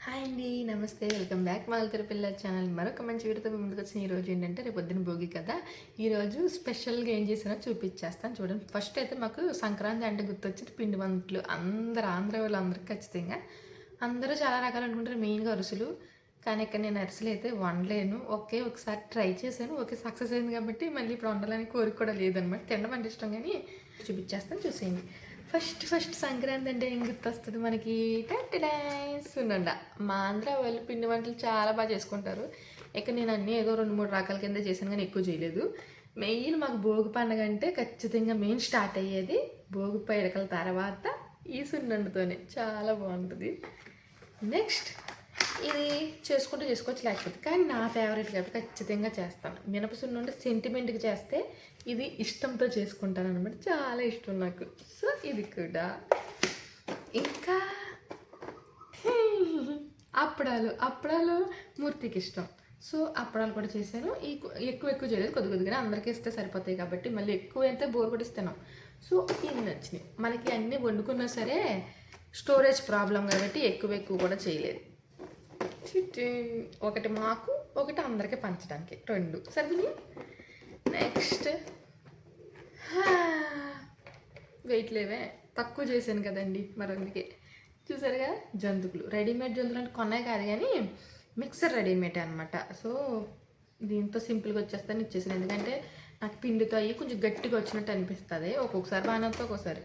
Hi అండి, నమస్తే. Welcome back మా అల్లరి పిల్ల ఛానల్. మరొక మంచి వీడియోతో మీ ముందుకు వచ్చిన ఈరోజు ఏంటంటే రేపు పొద్దున భోగి కదా. ఈరోజు స్పెషల్గా ఏం చేసినా చూపించేస్తాను చూడండి. ఫస్ట్ అయితే మాకు సంక్రాంతి అంటే గుర్తొచ్చేది పిండి వంటలు. అందరు ఆంధ్ర వాళ్ళు అందరికి ఖచ్చితంగా అందరూ చాలా రకాలు అనుకుంటారు, మెయిన్గా అరిసెలు. కానీ ఇక్కడ నేను అరిసెలు అయితే వండలేను. ఒకసారి ట్రై చేశాను, సక్సెస్ అయింది కాబట్టి మళ్ళీ ఇప్పుడు వండాలని కోరిక కూడా లేదనమాట. తినడం అంటే ఇష్టం కానీ చూపించేస్తాను, చూసేయండి. ఫస్ట్ సంక్రాంతి అంటే ఏం గుర్తొస్తుంది మనకి? సున్నుండ. మా ఆంధ్ర వాళ్ళు పిండి వంటలు చాలా బాగా చేసుకుంటారు. ఇక నేను అన్నీ ఏదో 2-3 రకాల కింద చేశాను కానీ ఎక్కువ చేయలేదు. మెయిన్ మాకు భోగి పండుగ అంటే ఖచ్చితంగా మెయిన్ స్టార్ట్ అయ్యేది భోగి పైడకల తర్వాత ఈ సున్నుండతోనే. చాలా బాగుంటుంది. నెక్స్ట్ ఇది చేసుకోవచ్చు లేకపోతే, కానీ నా ఫేవరెట్ కాబట్టి ఖచ్చితంగా చేస్తాను. మినపసున్నుండ సెంటిమెంట్కి చేస్తే, ఇది ఇష్టంతో చేసుకుంటాను అనమాట. చాలా ఇష్టం నాకు. సో ఇది కూడా. ఇంకా అప్పడాలు మూర్తికి ఇష్టం. సో అప్పడాలు కూడా చేశాను. ఎక్కువ చేయలేదు, కొద్దిగానే అందరికీ ఇస్తే సరిపోతాయి కాబట్టి మళ్ళీ ఎక్కువ అయితే బోర్ కొట్టిస్తాను. సో ఇవి నచ్చినాయి. మనకి అన్నీ వండుకున్నా సరే స్టోరేజ్ ప్రాబ్లం కాబట్టి ఎక్కువ కూడా చేయలేదు. ఒకటి మాకు, ఒకటి అందరికీ పంచడానికి, 2 సరిపోయి. నెక్స్ట్ వెయిట్ లేవే, తక్కువ చేశాను కదండి, మరి అందుకే. చూసారుగా జంతుకులు, రెడీమేడ్ జంతుకులు అంటే కొన్నాయి కాదు కానీ మిక్సర్ రెడీమేడ్ అనమాట. సో దీంతో సింపుల్గా వచ్చేస్తాను, ఇచ్చేసాను. ఎందుకంటే నాకు పిండితో అయ్యి కొంచెం గట్టిగా వచ్చినట్టు అనిపిస్తుంది. ఒక్కొక్కసారి బాగానే వస్తుంది, ఒక్కొక్కసారి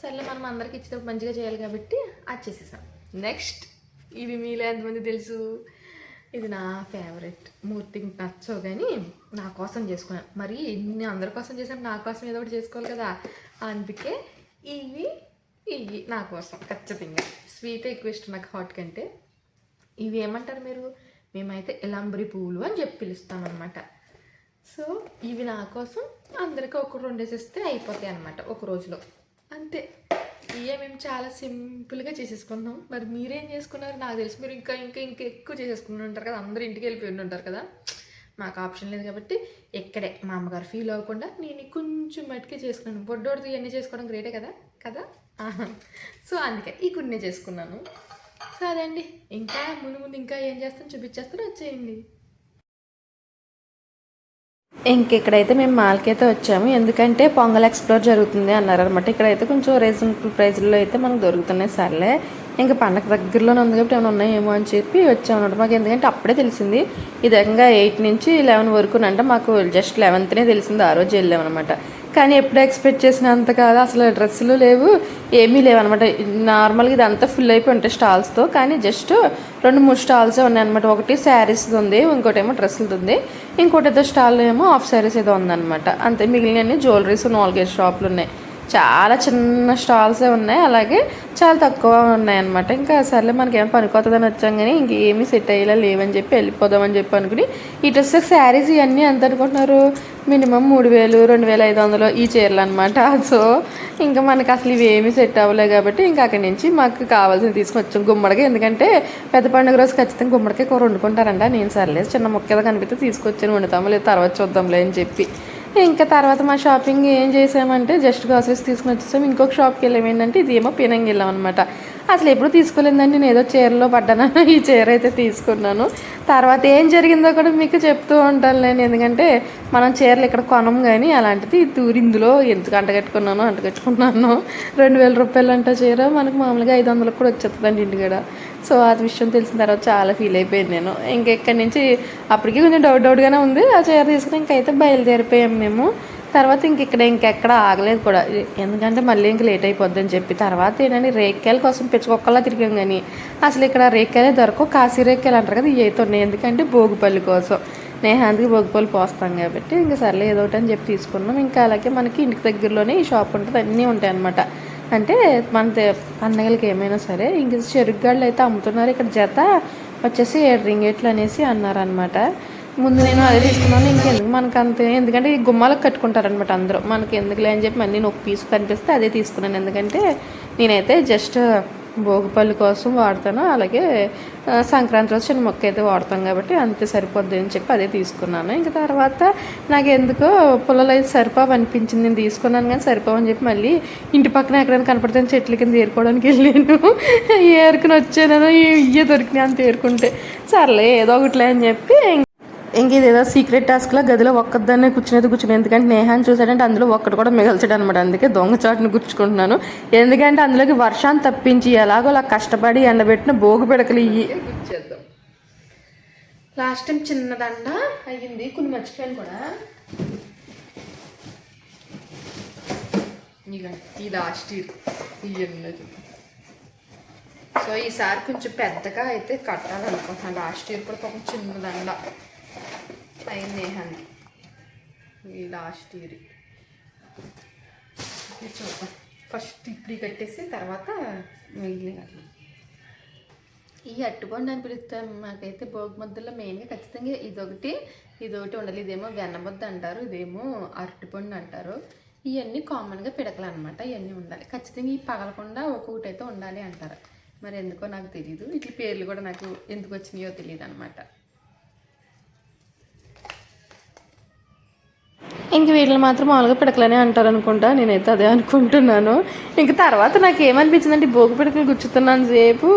సర్లే మనం అందరికి ఇచ్చేటప్పుడు మంచిగా చేయాలి కాబట్టి అది చేసేసాం. నెక్స్ట్ ఇవి మీలో ఎంతమంది తెలుసు, ఇది నా ఫేవరెట్. మూర్తికి నచ్చవు కానీ నా కోసం చేసుకున్నాను. మరి ఇన్ని అందరి కోసం చేసాను, నా కోసం ఏదో ఒకటి చేసుకోవాలి కదా. అందుకే ఇవి నా కోసం ఖచ్చితంగా. స్వీట్ ఎక్కువ ఇష్టం నాకు హాట్ కంటే. ఇవి ఏమంటారు మీరు? మేమైతే ఎలంబరి పువ్వులు అని చెప్పి పిలుస్తాం అనమాట. సో ఇవి నా కోసం, అందరికీ 1-2 వేసేస్తే అయిపోతాయి అనమాట ఒక రోజులో, అంతే. ఇవే మేము చాలా సింపుల్గా చేసేసుకున్నాం. మరి మీరేం చేసుకున్నారు? నాకు తెలిసి మీరు ఇంకా ఎక్కువ చేసేసుకుని ఉంటారు కదా. అందరూ ఇంటికి వెళ్ళిపోయి ఉంటారు కదా. మాకు ఆప్షన్ లేదు కాబట్టి ఇక్కడే మా అమ్మగారు ఫీల్ అవ్వకుండా నేను కొంచెం మట్టుకే చేసుకున్నాను. బొడ్డోడితో ఇవన్నీ చేసుకోవడం గ్రేటే కదా. సో అందుకే ఈ కొన్ని చేసుకున్నాను. సో అదండి. ఇంకా ముందు ఇంకా ఏం చేస్తాను చూపించేస్తాను, వచ్చేయండి. ఇంకెక్కడైతే మేము మాల్కి అయితే వచ్చాము. ఎందుకంటే పొంగల్ ఎక్స్ప్లోర్ జరుగుతుంది అన్నారనమాట. ఇక్కడైతే కొంచెం రీజనబుల్ ప్రైస్లో అయితే మనకు దొరుకుతున్నాయి. సర్లే ఇంకా పండగ దగ్గరలోనే ఉంది కాబట్టి ఏమైనా ఉన్నాయేమో అని చెప్పి వచ్చామన్నమాట. మాకు ఎందుకంటే అప్పుడే తెలిసింది ఈ విధంగా 8 నుంచి 11 వరకు అంటే మాకు జస్ట్ 11నే తెలిసింది. ఆ రోజు వెళ్ళామన్నమాట. కానీ ఎప్పుడు ఎక్స్పెక్ట్ చేసినంత కాదు, అసలు డ్రెస్సులు లేవు, ఏమీ లేవు అనమాట. నార్మల్గా ఇదంతా ఫుల్ అయిపోయి ఉంటాయి స్టాల్స్తో, కానీ జస్ట్ 2-3 స్టాల్సే ఉన్నాయన్నమాట. ఒకటి శారీస్ ఉంది, ఇంకోటి ఏమో డ్రెస్సులది ఉంది, ఇంకోటి ఏదో స్టాల్ ఏమో ఆఫ్ శారీస్ ఏదో ఉందన్నమాట. అంతే. మిగిలినవన్నీ జ్యువెలరీస్ 4-5 షాపులు ఉన్నాయి. చాలా చిన్న స్టాల్సే ఉన్నాయి, అలాగే చాలా తక్కువ ఉన్నాయన్నమాట. ఇంకా సర్లే మనకేమో పనికొస్తుందని వచ్చాం కానీ ఇంకేమీ సెట్ అయ్యేలా లేవని చెప్పి వెళ్ళిపోదామని చెప్పి అనుకుని, ఈ డ్రెస్ శారీస్ ఇవన్నీ ఎంత అనుకుంటున్నారు? మినిమం 3000, 2500 ఈ చీరలు అనమాట. సో ఇంకా మనకు అసలు ఇవి ఏమీ సెట్ అవ్వలేదు కాబట్టి ఇంకా అక్కడి నుంచి మాకు కావాల్సింది తీసుకుని వచ్చాం. గుమ్మడికి, ఎందుకంటే పెద్ద పండుగ రోజు ఖచ్చితంగా గుమ్మడికాయ కూర వండుకుంటారంట. నేను సర్లేదు చిన్న ముక్కగా కనిపిస్తే తీసుకొచ్చాను, వండుతాము లేదు తర్వాత చూద్దాంలే అని చెప్పి. ఇంకా తర్వాత మా షాపింగ్ ఏం చేసామంటే జస్ట్ గ్రాసరీస్ తీసుకుని వచ్చేసాము. ఇంకొక షాప్కి వెళ్ళాము. ఏంటంటే ఇదేమో పినంగి వెళ్ళాం అనమాట. అసలు ఎప్పుడు తీసుకోలేదండి, నేను ఏదో చీరలో పడ్డాను, ఈ చీర అయితే తీసుకున్నాను. తర్వాత ఏం జరిగిందో కూడా మీకు చెప్తూ ఉంటాను నేను, ఎందుకంటే మనం చీరలు ఇక్కడ కొనం కానీ అలాంటిది ఇందులో ఎందుకు అంటగట్టుకున్నాను 2000 రూపాయలు అంట చీర. మనకు మామూలుగా 500 కూడా వచ్చేస్తుందండి ఇంటికాడ. సో అది విషయం తెలిసిన తర్వాత చాలా ఫీల్ అయిపోయింది నేను. ఇంకెక్కడి నుంచి అప్పటికి కొంచెం డౌట్గానే ఉంది. ఆ చీర తీసుకుని ఇంకైతే బయలుదేరిపోయాం మేము. తర్వాత ఇంకెక్కడ ఆగలేదు కూడా, ఎందుకంటే మళ్ళీ ఇంక లేట్ అయిపోద్ది అని చెప్పి. తర్వాత ఏంటంటే రేక్కాయల కోసం పిచ్చుకొక్కలా తిరిగాం కానీ అసలు ఇక్కడ రేక్కాయలే దొరకవు. కాశీ రేక్కాయలు అంటారు కదా, ఇవి అయితే ఉన్నాయి. ఎందుకంటే భోగిపల్లి కోసం, నేహాంతికి భోగిపల్లి పోస్తాం కాబట్టి ఇంకా సర్లే ఏదో ఒకటి అని చెప్పి తీసుకున్నాం. ఇంకా అలాగే మనకి ఇంటికి దగ్గరలోనే ఈ షాప్ ఉంటుంది, అన్నీ ఉంటాయి అన్నమాట. అంటే మన పండగలకి ఏమైనా సరే. ఇంక చెరుకుగాళ్ళు అయితే అమ్ముతున్నారు. ఇక్కడ జత వచ్చేసి 7 రింగేట్లు అనేసి అన్నారనమాట. ముందు నేను అదే తీసుకున్నాను. ఇంకెందుకు మనకు అంతే, ఎందుకంటే ఈ గుమ్మాలకు కట్టుకుంటారనమాట అందరూ. మనకి ఎందుకులే అని చెప్పి మళ్ళీ నేను ఒక పీస్ కనిపిస్తే అదే తీసుకున్నాను. ఎందుకంటే నేనైతే జస్ట్ భోగిపల్లి కోసం వాడతాను. అలాగే సంక్రాంతి రోజు చిన్న మొక్క అయితే వాడతాం కాబట్టి అంతే సరిపోద్ది అని చెప్పి అదే తీసుకున్నాను. ఇంకా తర్వాత నాకు ఎందుకో పుల్లలు అయితే సరిపోవు అనిపించింది. నేను తీసుకున్నాను కానీ సరిపోవని చెప్పి మళ్ళీ ఇంటి పక్కన ఎక్కడైనా కనపడితే చెట్ల కింద ఏరుకోవడానికి వెళ్ళాను. ఏరుకుని వచ్చాను, ఇయ్యే దొరికినాయి అంత ఏరుకుంటే. సర్లే ఏదో ఒకటిలే అని చెప్పి ఇంక ఇదేదో సీక్రెట్ టాస్క్లో గదిలో ఒక్కదాన్నే కూర్చుని ఎందుకంటే నేహాన్ని చూసాడంటే అందులో ఒక్కటి కూడా మిగల్చాడు అనమాట. అందుకే దొంగచాటును గుర్చుకుంటున్నాను. ఎందుకంటే అందులోకి వర్షాన్ని తప్పించి ఎలాగో అలా కష్టపడి ఎండబెట్టిన భోగి పిడకలు ఇవి గుర్చేద్దాం. లాస్ట్ టైం చిన్న దండ అయ్యింది, కొన్ని మర్చిపోయాను కూడా. ఈ లాస్ట్ ఇయర్ సో ఈసారి కొంచెం పెద్దగా అయితే కట్టాలనుకుంటున్నాను. లాస్ట్ ఇయర్ కూడా ఒక చిన్న దండ అయింది నేహాన్ని. ఈ లాస్ట్ ఇయర్ చూద్దాం. ఫస్ట్ ఇప్పుడు కట్టేసి తర్వాత మిగిలిన అట్లా. ఈ అట్టుపండు అని పిలుస్తాం మాకైతే భోగి మధ్యలో మెయిన్గా ఖచ్చితంగా ఇదొకటి ఉండాలి. ఇదేమో వెన్నబొద్ద అంటారు, ఇదేమో అరటిపండు అంటారు. ఇవన్నీ కామన్గా పిడకలు అనమాట. ఇవన్నీ ఉండాలి ఖచ్చితంగా. ఈ పగలకుండా ఒక్కొక్కటి అయితే ఉండాలి అంటారు. మరి ఎందుకో నాకు తెలీదు. ఇట్ల పేర్లు కూడా నాకు ఎందుకు వచ్చినాయో తెలియదు అనమాట. ఇంక వీళ్ళు మాత్రం మామూలుగా పిడకలనే అంటారు అనుకుంటా. నేనైతే అదే అనుకుంటున్నాను. ఇంక తర్వాత నాకు ఏమనిపించిందంటే భోగి పిడకలు గుచ్చుతున్నాను సేపు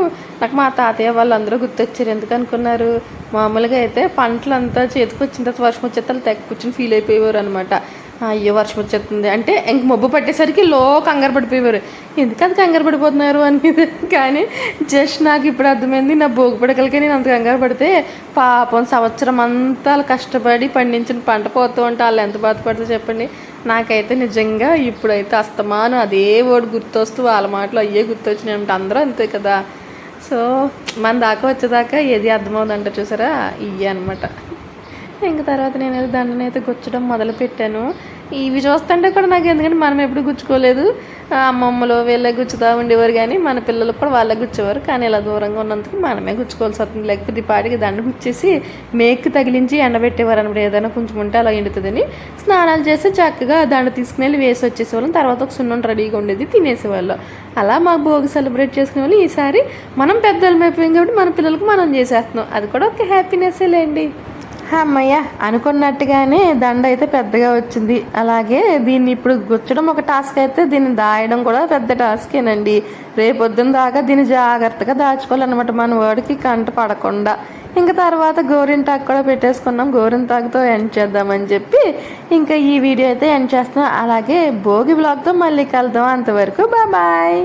నాకు మా తాతయ్య వాళ్ళందరూ గుర్తొచ్చారు. ఎందుకు అనుకున్నారు, మామూలుగా అయితే పంటలంతా చేతికి వచ్చిన తర్వాత వర్షం వచ్చేస్తాలు తెగ కూర్చొని ఫీల్ అయిపోయేవారు అనమాట. అయ్యో వర్షం వచ్చేస్తుంది అంటే ఇంక మబ్బు పట్టేసరికి కంగారు పడిపోయేవారు. ఎందుకు అది కంగారు పడిపోతున్నారు అనేది. కానీ జస్ట్ నాకు ఇప్పుడు అర్థమైంది, నా భోగి పిడకలకే నేను అంత కంగారు పడితే పాపం సంవత్సరం అంతా కష్టపడి పండించిన పంట పోతూ ఉంటే వాళ్ళు ఎంత బాధపడుతూ చెప్పండి. నాకైతే నిజంగా ఇప్పుడైతే అస్తమానం అదే ఓడి గుర్తొస్తూ వాళ్ళ మాటలు అయ్యే గుర్తొచ్చినాయి అంటే అందరూ అంతే కదా. సో మన దాకా వచ్చేదాకా ఏది అర్థమవుతుందంట చూసారా, ఇవి అనమాట. ఇంక తర్వాత నేను దండని అయితే గుచ్చడం మొదలు పెట్టాను. ఇవి చూస్తుంటే కూడా నాకు ఎందుకంటే మనం ఎప్పుడు గుచ్చుకోలేదు. అమ్మమ్మలో వీళ్ళే గుచ్చుతూ ఉండేవారు కానీ మన పిల్లలకు కూడా వాళ్ళే గుచ్చేవారు. కానీ ఇలా దూరంగా ఉన్నందుకు మనమే గుచ్చుకోవాల్సి వస్తుంది. లేకపోతే ఈ పాటికి దండ గుచ్చేసి మేక్కి తగిలించి ఎండబెట్టేవారు అనమాట. ఏదైనా కొంచెం ఉంటే అలా ఎండుతుందని స్నానాలు చేసి చక్కగా దండ తీసుకుని వెళ్ళి వేసి వచ్చేసేవాళ్ళం. తర్వాత ఒక సున్నం రెడీగా ఉండేది, తినేసేవాళ్ళు. అలా మాకు భోగి సెలబ్రేట్ చేసుకునే వాళ్ళు. ఈసారి మనం పెద్దలు అయిపోయాం కాబట్టి మన పిల్లలకు మనం చేసేస్తున్నాం. అది కూడా ఒక హ్యాపీనెస్సే లేండి. అమ్మయ్య అనుకున్నట్టుగానే దండ అయితే పెద్దగా వచ్చింది. అలాగే దీన్ని ఇప్పుడు గుచ్చడం ఒక టాస్క్ అయితే దీన్ని దాయడం కూడా పెద్ద టాస్కేనండి. రేపొద్దున దాకా దీన్ని జాగ్రత్తగా దాచుకోవాలన్నమాట, మన వాడికి కంట పడకుండా. ఇంకా తర్వాత గోరింటాకు కూడా పెట్టేసుకున్నాం. గోరింటాకుతో ఎండ్ చేద్దామని చెప్పి ఇంకా ఈ వీడియో అయితే ఎండ్ చేస్తున్నాం. అలాగే భోగి వ్లాగ్తో మళ్ళీ కలుద్దాం. అంతవరకు బాయ్.